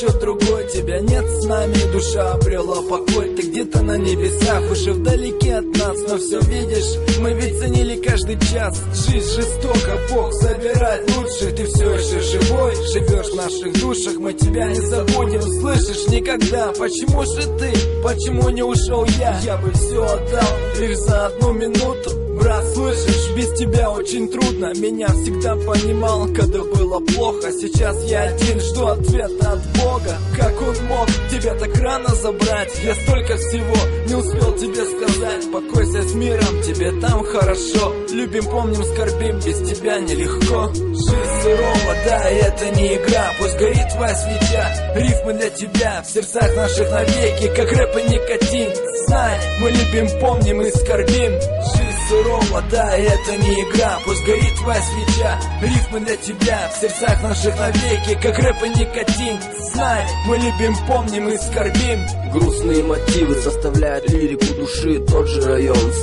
еще другой. Тебя нет с нами, душа обрела покой. Ты где-то на небесах, уже вдалеке от нас. Но все видишь, мы ведь ценили каждый час. Жизнь жестока, Бог собирает лучших. Ты все еще живой, живешь в наших душах. Мы тебя не забудем, слышишь, никогда. Почему же ты, почему не ушел я? Я бы все отдал лишь за одну минуту. Брат, слышишь, без тебя очень трудно. Меня всегда понимал, когда было плохо. Сейчас я один, жду ответа от Бога. Как он мог тебя так рано забрать? Я столько всего не успел тебе сказать. Покойся с миром, тебе там хорошо. Любим, помним, скорбим, без тебя нелегко. Жизнь сурова, да, это не игра. Пусть горит твоя свеча, рифмы для тебя в сердцах наших навеки, как рэп и никотин. Знай, мы любим, помним и скорбим. Жизнь сурова, да, это не игра. Пусть горит твоя свеча, рифмы для тебя в сердцах наших навеки, как рэп и никотин. Знай, мы любим, помним и скорбим. Грустные мотивы составляют лирику души, тот же район.